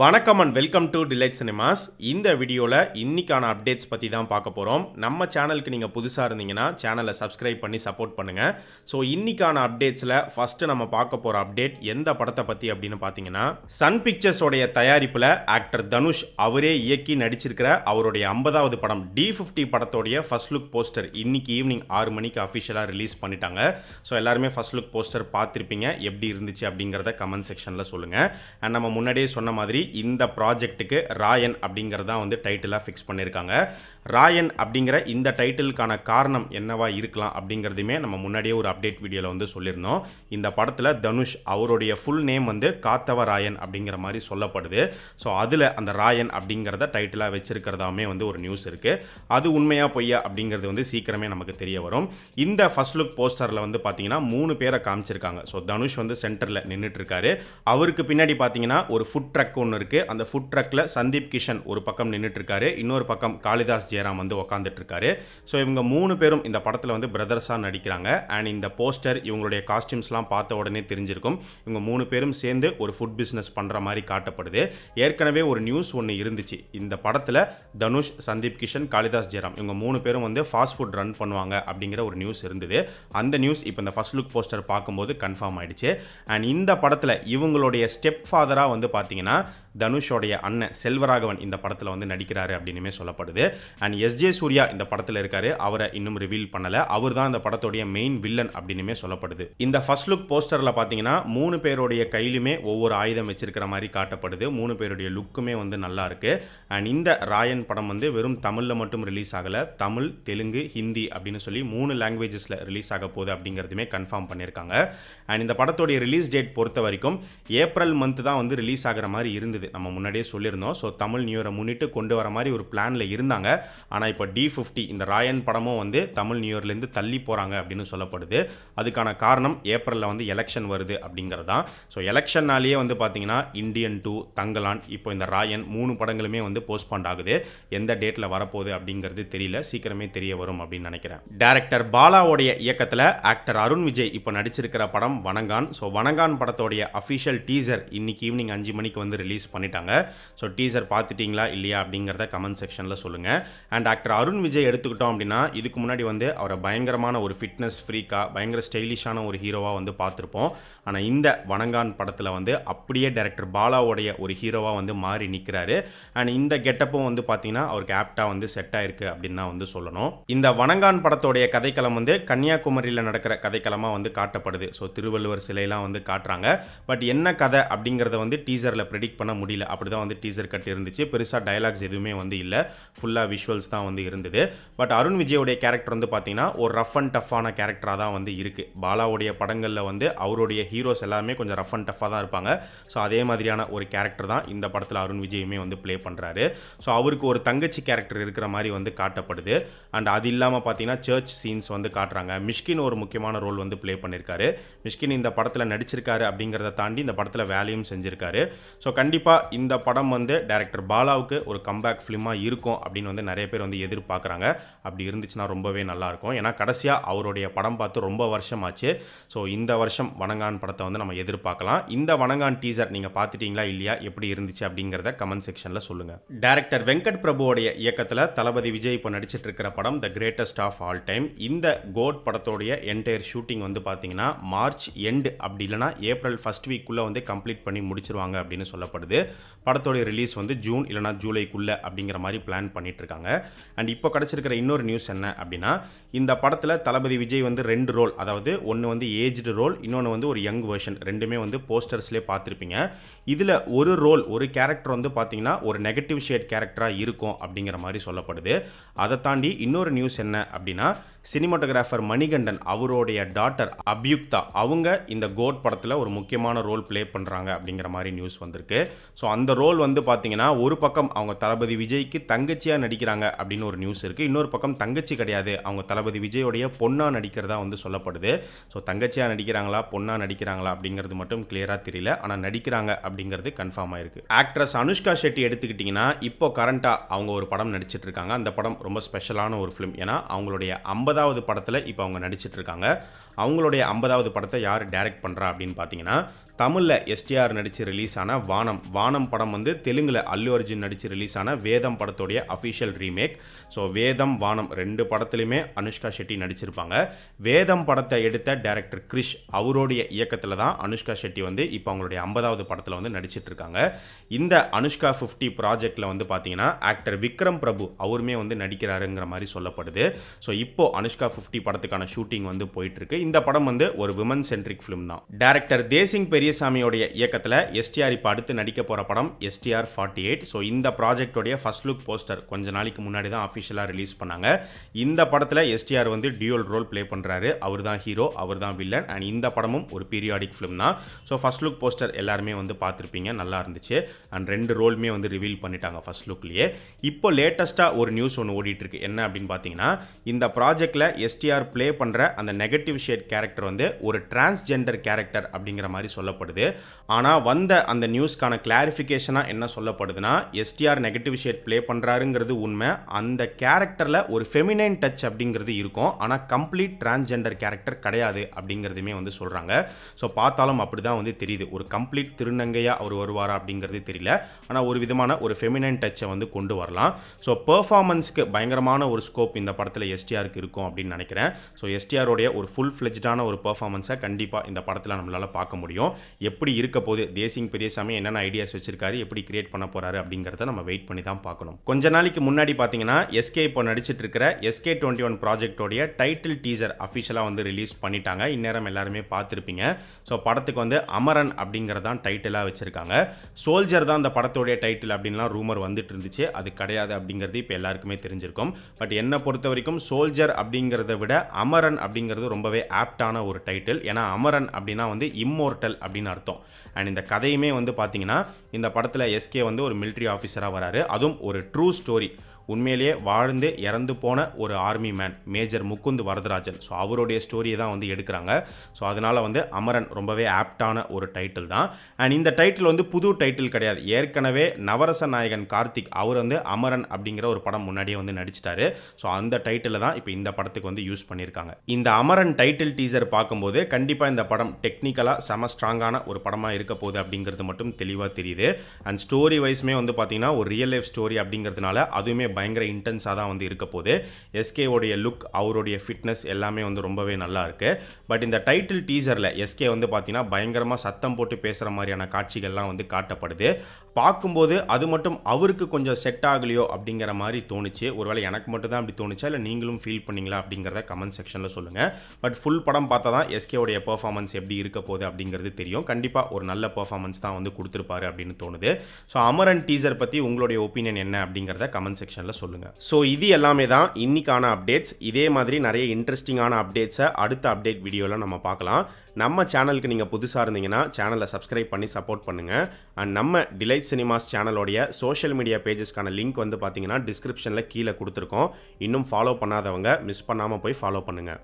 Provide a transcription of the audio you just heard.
வணக்கம் and welcome to delight cinemas. இந்த வீடியோவில் இன்னைக்கான அப்டேட்ஸ் பற்றி தான் பார்க்க போகிறோம். நம்ம சேனலுக்கு நீங்கள் புதுசாக இருந்தீங்கன்னா சேனலை சப்ஸ்கிரைப் பண்ணி சப்போர்ட் பண்ணுங்கள். ஸோ இன்னைக்கான அப்டேட்ஸில் ஃபஸ்ட்டு நம்ம பார்க்க போகிற அப்டேட் எந்த படத்தை பற்றி அப்படின்னு பார்த்தீங்கன்னா, சன் பிக்சர்ஸோடைய தயாரிப்பில் ஆக்டர் தனுஷ் அவரே இயக்கி நடிச்சிருக்கிற அவருடைய 50வது படம் D50 படத்தோடைய ஃபர்ஸ்ட் லுக் போஸ்டர் இன்னைக்கு ஈவினிங் 6 மணிக்கு அஃபிஷியலாக ரிலீஸ் பண்ணிட்டாங்க. ஸோ எல்லாருமே ஃபர்ஸ்ட் லுக் போஸ்டர் பார்த்துருப்பீங்க. எப்படி இருந்துச்சு அப்படிங்கிறத கமெண்ட் செக்ஷனில் சொல்லுங்கள். அண்ட் நம்ம முன்னாடியே சொன்ன மாதிரி இந்த ப்ராஜெக்ட்டுக்கு ராயன் அப்படிங்கிறதா வந்து டைட்டிலாக ஃபிக்ஸ் பண்ணியிருக்காங்க. ராயன் அப்படிங்கிற இந்த டைட்டிலுக்கான காரணம் என்னவா இருக்கலாம் அப்படிங்கிறதுமே நம்ம முன்னாடியே ஒரு அப்டேட் வீடியோவில் வந்து சொல்லியிருந்தோம். இந்த படத்தில் தனுஷ் அவருடைய ஃபுல் நேம் வந்து காத்தவ ராயன் அப்படிங்கிற மாதிரி சொல்லப்படுது. ஸோ அதில் அந்த ராயன் அப்படிங்கிறத டைட்டிலாக வச்சிருக்கிறதாமே வந்து ஒரு நியூஸ் இருக்குது. அது உண்மையாக பொய்யா அப்படிங்கிறது வந்து சீக்கிரமே நமக்கு தெரிய வரும். இந்த ஃபர்ஸ்ட் லுக் போஸ்டரில் வந்து பார்த்தீங்கன்னா 3 பேரை காமிச்சிருக்காங்க. ஸோ தனுஷ் வந்து சென்டரில் நின்றுட்டு இருக்காரு. அவருக்கு பின்னாடி பார்த்தீங்கன்னா ஒரு ஃபுட் ட்ரக் ஒன்று இருக்குது. அந்த ஃபுட் ட்ரக்கில் சந்தீப் கிஷன் ஒரு பக்கம் நின்றுட்டு இருக்காரு, இன்னொரு பக்கம் காளிதாஸ் ஜெயராம் வந்து உட்காந்துட்டு இருக்காரு. ஸோ இவங்க 3 பேரும் இந்த படத்தில் வந்து பிரதர்ஸாக நடிக்கிறாங்க. அண்ட் இந்த போஸ்டர் இவங்களுடைய காஸ்டியூம்ஸ்லாம் பார்த்த உடனே தெரிஞ்சிருக்கும். இவங்க 3 பேரும் சேர்ந்து ஒரு ஃபுட் பிஸ்னஸ் பண்ணுற மாதிரி காட்டப்படுது. ஏற்கனவே ஒரு நியூஸ் ஒன்று இருந்துச்சு. இந்த படத்தில் தனுஷ், சந்தீப் கிஷன், காளிதாஸ் ஜெயராம் இவங்க 3 பேரும் வந்து ஃபாஸ்ட் ஃபுட் ரன் பண்ணுவாங்க அப்படிங்கிற ஒரு நியூஸ் இருந்தது. அந்த நியூஸ் இப்போ இந்த ஃபர்ஸ்ட் லுக் போஸ்டர் பார்க்கும்போது கன்ஃபார்ம் ஆயிடுச்சு. அண்ட் இந்த படத்தில் இவங்களுடைய ஸ்டெப் ஃபாதராக வந்து பார்த்தீங்கன்னா தனுஷோடைய அண்ணன் செல்வராகவன் இந்த படத்தில் வந்து நடிக்கிறாரு அப்படின்னுமே சொல்லப்படுது. அண்ட் எஸ்ஜே சூர்யா இந்த படத்தில் இருக்காரு. அவரை இன்னும் ரிவீல் பண்ணல. அவர் தான் இந்த படத்தோடைய மெயின் வில்லன் அப்படின்னுமே சொல்லப்படுது. இந்த ஃபர்ஸ்ட் லுக் போஸ்டரில் பார்த்தீங்கன்னா 3 பேருடைய கையிலுமே ஒவ்வொரு ஆயுதம் வச்சிருக்கிற மாதிரி காட்டப்படுது. 3 பேருடைய லுக்குமே வந்து நல்லா இருக்கு. அண்ட் இந்த ராயன் படம் வந்து வெறும் தமிழில் மட்டும் ரிலீஸ் ஆகலை. தமிழ், தெலுங்கு, ஹிந்தி அப்படின்னு சொல்லி 3 லாங்குவேஜஸில் ரிலீஸ் ஆக போகுது அப்படிங்கிறதுமே கன்ஃபார்ம் பண்ணியிருக்காங்க. அண்ட் இந்த படத்தோடைய ரிலீஸ் டேட் பொறுத்த வரைக்கும் ஏப்ரல் மந்த் தான் வந்து ரிலீஸ் ஆகிற மாதிரி இருந்தது. நம்ம முன்னாடியே சொல்லியிருந்தோம். ஸோ தமிழ் நியூ இயரை முன்னிட்டு கொண்டு வர மாதிரி ஒரு பிளானில் இருந்தாங்க. ஆனால் இப்போ D50 இந்த ராயன் படமும் வந்து தமிழ் நியூ இயர்லேருந்து தள்ளி போகிறாங்க அப்படின்னு சொல்லப்படுது. அதுக்கான காரணம் ஏப்ரலில் வந்து எலெக்ஷன் வருது அப்படிங்கிறது தான். ஸோ எலெக்ஷன்னாலேயே வந்து பார்த்தீங்கன்னா இந்தியன் 2, தங்கலான், இப்போ இந்த ராயன் 3 படங்களுமே வந்து போஸ்ட்பாண்ட் ஆகுது. எந்த டேட்டில் வரப்போகுது அப்படிங்கிறது தெரியல. சீக்கிரமே தெரிய வரும் அப்படின்னு நினைக்கிறேன். டைரக்டர் பாலாவுடைய இயக்கத்தில் ஆக்டர் அருண் விஜய் இப்போ நடிச்சிருக்கிற படம் வணங்கான். ஸோ வணங்கான் படத்தோடைய அஃபிஷியல் டீசர் இன்னைக்கு ஈவினிங் 5 மணிக்கு வந்து ரிலீஸ் பண்ணிட்டாங்க. ஸோ டீசர் பார்த்துட்டிங்களா இல்லையா அப்படிங்கிறத கமெண்ட் செக்ஷனில் சொல்லுங்கள். அண்ட் ஆக்டர் அருண் விஜய் எடுத்துக்கிட்டோம் அப்படின்னா இதுக்கு முன்னாடி வந்து அவரை பயங்கரமான ஒரு ஃபிட்னஸ் ஃப்ரீக்காக பயங்கர ஸ்டைலிஷான ஒரு ஹீரோவாக வந்து பார்த்துருப்போம். ஆனால் இந்த வணங்கான் படத்தில் வந்து அப்படியே டைரக்டர் பாலாவுடைய ஒரு ஹீரோவாக வந்து மாறி நிற்கிறாரு. அண்ட் இந்த கெட்டப்பும் வந்து பார்த்தீங்கன்னா அவருக்கு ஆப்டாக வந்து செட் ஆயிருக்கு அப்படின்னு தான் வந்து சொல்லணும். இந்த வணங்கான் படத்தோடைய கதைக்களம் வந்து கன்னியாகுமரியில் நடக்கிற கதைக்களமாக வந்து காட்டப்படுது. ஸோ திருவள்ளுவர் சிலையெல்லாம் வந்து காட்டுறாங்க. பட் என்ன கதை அப்படிங்கிறத வந்து டீசரில் ப்ரெடிக்ட் பண்ண முடியல. அப்படி தான் வந்து டீசர் கட் இருந்துச்சு. பெருசாக டயலாக்ஸ் எதுவுமே வந்து இல்லை. ஃபுல்லாக விஷுவல்ஸ் தான் வந்து இருந்தது. பட் அருண் விஜயோடைய கேரக்டர் வந்து பார்த்தீங்கன்னா ஒரு ரஃப் அண்ட் டஃப்பான கேரக்டராக தான் வந்து இருக்குது. பாலாவுடைய படங்களில் வந்து அவருடைய ஹீரோஸ் எல்லாமே கொஞ்சம் ரஃப் அண்ட் டஃப்பாக தான் இருப்பாங்க. ஸோ அதே மாதிரியான ஒரு கேரக்டர் தான் இந்த படத்தில் அருண் விஜயுமே வந்து ப்ளே பண்ணுறாரு. ஸோ அவருக்கு ஒரு தங்கச்சி கேரக்டர் இருக்கிற மாதிரி வந்து காட்டப்படுது. அண்ட் அது இல்லாமல் பார்த்தீங்கன்னா சர்ச் சீன்ஸ் வந்து காட்டுறாங்க. மிஷ்கின் ஒரு முக்கியமான ரோல் வந்து ப்ளே பண்ணியிருக்காரு. மிஷ்கின் இந்த படத்தில் நடிச்சிருக்காரு அப்படிங்கிறத தாண்டி இந்த படத்தில் வேலையும் செஞ்சிருக்காரு. ஸோ கண்டிப்பாக இந்த படம் வந்து டைரக்டர் பாலாவுக்கு ஒரு கம்பேக் ஃபிலிமாக இருக்கும் அப்படின்னு வந்து நிறைய பேர் வந்து எதிர்பார்க்குறாங்க. அப்படி இருந்துச்சுன்னா ரொம்பவே நல்லாயிருக்கும். ஏன்னா கடைசியாக அவருடைய படம் பார்த்து ரொம்ப வருஷம் ஆச்சு. ஸோ இந்த வருஷம் வணங்கான் படத்தை வந்து நம்ம எதிர்பார்க்கலாம். இந்த வணங்கான் டீசர் நீங்கள் பார்த்துட்டீங்களா இல்லையா, எப்படி இருந்துச்சு அப்படிங்கிறத கமெண்ட் செக்ஷனில் சொல்லுங்கள். டைரக்டர் வெங்கட் பிரபுவோடைய இயக்கத்தில் தளபதி விஜய் இப்போ நடிச்சிட்டு இருக்கிற படம் the greatest of all time. இந்த கோட் படத்தோடைய என்டையர் ஷூட்டிங் வந்து பார்த்தீங்கன்னா மார்ச் எண்டு அப்படி இல்லைனா ஏப்ரல் ஃபர்ஸ்ட் வீக்குள்ளே வந்து கம்ப்ளீட் பண்ணி முடிச்சிருவாங்க அப்படின்னு சொல்லப்படுது. படத்தோடைய ரிலீஸ் வந்து ஜூன் இல்லைனா ஜூலைக்குள்ளே அப்படிங்கிற மாதிரி பிளான் பண்ணிட்டு இருக்காங்க. அண்ட் இப்போ கிடச்சிருக்கிற இன்னொரு நியூஸ் என்ன அப்படின்னா, இந்த படத்தில் தளபதி விஜய் வந்து 2 ரோல், அதாவது ஒன்று வந்து ஏஜ்டு ரோல், இன்னொன்று வந்து ஒரு யங் வெர்ஷன், ரெண்டுமே வந்து போஸ்டர்ஸ்லேயே பார்த்துருப்பீங்க. இதில் ஒரு ரோல், ஒரு கேரக்டர் வந்து பார்த்தீங்கன்னா ஒரு நெகட்டிவ் ஷேட் கேரக்டராக இருக்கும் அப்படிங்கிற மாதிரி சொல்லப்படுது. அதை தாண்டி இன்னொரு நியூஸ் என்ன அப்படின்னா, சினிமாட்டோகிராஃபர் மணிகண்டன் அவருடைய டாட்டர் அபியுக்தா அவங்க இந்த கோட் படத்தில் ஒரு முக்கியமான ரோல் ப்ளே பண்ணுறாங்க அப்படிங்கிற மாதிரி நியூஸ் வந்திருக்கு. ஸோ அந்த ரோல் வந்து பார்த்தீங்கன்னா ஒரு பக்கம் அவங்க தளபதி விஜய்க்கு தங்கச்சியாக நடிக்கிறாங்க அப்படின்னு ஒரு நியூஸ் இருக்குது. இன்னொரு பக்கம் தங்கச்சி கிடையாது, அவங்க தளபதி விஜயோடைய பொண்ணாக நடிக்கிறதா வந்து சொல்லப்படுது. ஸோ தங்கச்சியாக நடிக்கிறாங்களா பொண்ணாக நடிக்கிறாங்களா அப்படிங்கிறது மட்டும் கிளியராக தெரியல. ஆனால் நடிக்கிறாங்க அப்படிங்கிறது கன்ஃபார்ம் ஆயிருக்கு. ஆக்ட்ரஸ் அனுஷ்கா ஷெட்டி எடுத்துக்கிட்டிங்கன்னா இப்போ கரண்ட்டாக அவங்க ஒரு படம் நடிச்சிட்டு இருக்காங்க. அந்த படம் ரொம்ப ஸ்பெஷலான ஒரு ஃபிலிம். ஏன்னா அவங்களுடைய 50வது படத்தில் இப்போ அவங்க நடிச்சிட்டு இருக்காங்க. அவங்களுடைய 50வது படத்தை யார் டைரக்ட் பண்ணுறா அப்படின்னு பார்த்தீங்கன்னா தமிழில் எஸ்டிஆர் நடித்து ரிலீஸ் ஆன வானம் படம் வந்து தெலுங்கில் அல்லு அர்ஜுன் நடித்து ரிலீஸ் ஆன வேதம் படத்தோடைய அஃபிஷியல் ரீமேக். ஸோ வேதம் வானம் 2 படத்துலையுமே அனுஷ்கா ஷெட்டி நடிச்சிருப்பாங்க. வேதம் படத்தை எடுத்த டைரக்டர் கிரிஷ் அவருடைய இயக்கத்தில் தான் அனுஷ்கா ஷெட்டி வந்து இப்போ அவங்களுடைய 50வது படத்தில் வந்து நடிச்சிட்டு இருக்காங்க. இந்த அனுஷ்கா 50 ப்ராஜெக்டில் வந்து பார்த்தீங்கன்னா ஆக்டர் விக்ரம் பிரபு அவருமே வந்து நடிக்கிறாருங்கிற மாதிரி சொல்லப்படுது. ஸோ இப்போ அனுஷ்கா 50 படத்துக்கான ஷூட்டிங் வந்து போயிட்டு இருக்கு. இந்த படம் வந்து ஒரு விமன் சென்ட்ரிக் ஃபிலிம் தான். டைரக்டர் தேசிங் பெரியசாமியோடைய இயக்கத்தில் எஸ்டிஆர் இப்போ அடுத்து நடிக்க போகிற படம் எஸ்டிஆர் 48. ஸோ இந்த ப்ராஜெக்டோடைய ஃபர்ஸ்ட் லுக் போஸ்டர் கொஞ்ச நாளைக்கு முன்னாடி தான் அஃபிஷியலாக ரிலீஸ் பண்ணாங்க. இந்த படத்தில் எஸ்டிஆர் வந்து டியூல் ரோல் ப்ளே பண்ணுறாரு. அவர் தான் ஹீரோ, அவர் தான் வில்லன். அண்ட் இந்த படமும் ஒரு பீரியாடிக் ஃபிலிம் தான். ஸோ ஃபர்ஸ்ட் லுக் போஸ்டர் எல்லாருமே வந்து பார்த்துருப்பீங்க, நல்லா இருந்துச்சு. அண்ட் 2 ரோலுமே வந்து ரிவீல் பண்ணிட்டாங்க ஃபர்ஸ்ட் லுக்லேயே. இப்போ லேட்டஸ்ட்டாக ஒரு நியூஸ் ஒன்று ஓடிட்டு இருக்கு. என்ன அப்படின்னு பார்த்தீங்கன்னா இந்த ப்ராஜெக்டில் எஸ்டிஆர் ப்ளே பண்ணுற அந்த நெகட்டிவ் ஷேட் கேரக்டர் வந்து ஒரு டிரான்ஸ்ஜெண்டர் கேரக்டர் அப்படிங்கிற மாதிரி சொல்லப்படுது. ஆனால் வந்த அந்த நியூஸ்க்கான கிளாரிஃபிகேஷனாக என்ன சொல்லப்படுதுன்னா எஸ்டிஆர் நெகட்டிவ் ஷேட் ப்ளே பண்ணுறாருங்கிறது உண்மை. அந்த கேரக்டரில் ஒரு ஃபெமினைன் டச் அப்படிங்கிறது இருக்கும். ஆனால் கம்ப்ளீட் டிரான்ஸ்ஜெண்டர் கேரக்டர் கிடையாது அப்படிங்கிறதுமே வந்து சொல்கிறாங்க. ஸோ பார்த்தாலும் அப்படி தான் வந்து தெரியுது. ஒரு கம்ப்ளீட் திருநங்கையாக அவர் வருவாரா அப்படிங்கிறது தெரியல. ஆனால் ஒரு விதமான ஒரு ஃபெமினைன் டச்சை வந்து கொண்டு வரலாம். ஸோ பெர்ஃபார்மன்ஸ்க்கு பயங்கரமான ஒரு ஸ்கோப் இந்த படத்தில் எஸ்டிஆருக்கு இருக்கும் அப்படின்னு நினைக்கிறேன். ஸோ எஸ்டிஆருடைய ஒரு ஃபுல் ஃப்ளெஜ்டான ஒரு பெர்ஃபார்மன்ஸை கண்டிப்பாக இந்த படத்தில் நம்மளால் பார்க்க முடியும். எப்படி இருக்க போது தேசிங் பெரியசாமி என்னென்ன ஐடியாஸ் வச்சிருக்காரு, எப்படி கிரியேட் பண்ண போறாரு அப்படிங்கிறத நம்ம வெயிட் பண்ணி தான் பார்க்கணும். கொஞ்ச நாளைக்கு முன்னாடி பார்த்தீங்கன்னா எஸ்கே இப்போ நடிச்சிட்டு இருக்கிற எஸ்கே 21 ப்ராஜெக்டோடைய டைட்டில் டீசர் அஃபிஷியலாக வந்து ரிலீஸ் பண்ணிட்டாங்க. இந்நேரம் எல்லாருமே பார்த்துருப்பீங்க. ஸோ படத்துக்கு வந்து அமரன் அப்படிங்கிறதான் டைட்டிலாக வச்சிருக்காங்க. சோல்ஜர் தான் அந்த படத்தோடைய டைட்டில் அப்படின்லாம் ரூமர் வந்துட்டு இருந்துச்சு. அது கிடையாது அப்படிங்கிறது இப்போ எல்லாருக்குமே தெரிஞ்சிருக்கும். பட் என்னை பொறுத்த வரைக்கும் சோல்ஜர் அப்படிங்கிறத விட அமரன் அப்படிங்கிறது ரொம்பவே ஆப்டான ஒரு டைட்டில். ஏன்னா அமரன் அப்படின்னா வந்து இம்மோர்டல் அப்படின்னு அர்த்தம். அண்ட் இந்த கதையுமே வந்து பார்த்தீங்கன்னா இந்த படத்தில் எஸ்கே வந்து ஒரு மிலிட்ரி ஆஃபீஸராக வராரு. அதுவும் ஒரு ட்ரூ ஸ்டோரி, உண்மையிலேயே வாழ்ந்து இறந்து போன ஒரு army man major Mukund Varadarajan. So அவருடைய ஸ்டோரியை தான் வந்து எடுக்கிறாங்க. ஸோ அதனால் வந்து அமரன் ரொம்பவே ஆப்டான ஒரு டைட்டில் தான். அண்ட் இந்த டைட்டில் வந்து புது டைட்டில் கிடையாது. ஏற்கனவே நவரச நாயகன் கார்த்திக் அவர் வந்து அமரன் அப்படிங்கிற ஒரு படம் முன்னாடியே வந்து நடிச்சிட்டாரு. ஸோ அந்த டைட்டில் தான் இப்போ இந்த படத்துக்கு வந்து யூஸ் பண்ணியிருக்காங்க. இந்த அமரன் டைட்டில் டீசர் பார்க்கும்போது கண்டிப்பாக இந்த படம் டெக்னிக்கலாக செம ஸ்ட்ராங்கான ஒரு படமாக இருக்க போகுது அப்படிங்கிறது மட்டும் தெளிவாக தெரியுது. அண்ட் ஸ்டோரி வைஸ்மே வந்து பார்த்தீங்கன்னா ஒரு ரியல் லைஃப் ஸ்டோரி அப்படிங்கிறதுனால அதுவுமே பயங்கர இன்டென்ஸாக தான் வந்து இருக்க போகுது. எஸ்கேவுடைய லுக், அவருடைய ஃபிட்னஸ் எல்லாமே வந்து ரொம்பவே நல்லா இருக்கு. பட் இந்த டைட்டில் டீசரில் எஸ்கே வந்து பார்த்தீங்கன்னா பயங்கரமாக சத்தம் போட்டு பேசுகிற மாதிரியான காட்சிகள்லாம் வந்து காட்டப்படுது. பார்க்கும்போது அது மட்டும் அவருக்கு கொஞ்சம் செட் ஆகலையோ அப்படிங்கிற மாதிரி தோணுச்சு. ஒருவேளை எனக்கு மட்டும் தான் அப்படி தோணுச்சா இல்லை நீங்களும் ஃபீல் பண்ணீங்களா அப்படிங்கிறத கமெண்ட் செக்ஷனில் சொல்லுங்கள். பட் ஃபுல் படம் பார்த்தா தான் எஸ்கேவுடைய பெர்ஃபார்மன்ஸ் எப்படி இருக்க போகுது அப்படிங்கிறது தெரியும். கண்டிப்பாக ஒரு நல்ல பெர்ஃபார்மன்ஸ் தான் வந்து கொடுத்துருப்பாரு அப்படின்னு தோணுது. ஸோ அமரன் டீசர் பற்றி உங்களுடைய ஒப்பீனியன் என்ன அப்படிங்கிறத கமெண்ட் செக்ஷனில் சொல்லுங்கள். ஸோ இது எல்லாமே தான் இன்னைக்கான அப்டேட்ஸ். இதே மாதிரி நிறைய இன்ட்ரெஸ்டிங்கான அப்டேட்ஸை அடுத்த அப்டேட் வீடியோவில் நம்ம பார்க்கலாம். நம்ம சேனலுக்கு நீங்கள் புதுசாக இருந்தீங்கன்னா சேனலை சப்ஸ்கிரைப் பண்ணி சப்போர்ட் பண்ணுங்கள். அண்ட் நம்ம டிலைட் சினிமாஸ் சேனலோடைய சோஷியல் மீடியா பேஜஸ்க்கான லிங்க் வந்து பார்த்தீங்கன்னா டிஸ்கிரிப்ஷனில் கீழே கொடுத்துருக்கோம். இன்னும் ஃபாலோ பண்ணாதவங்க மிஸ் பண்ணாமல் போய் ஃபாலோ பண்ணுங்கள்.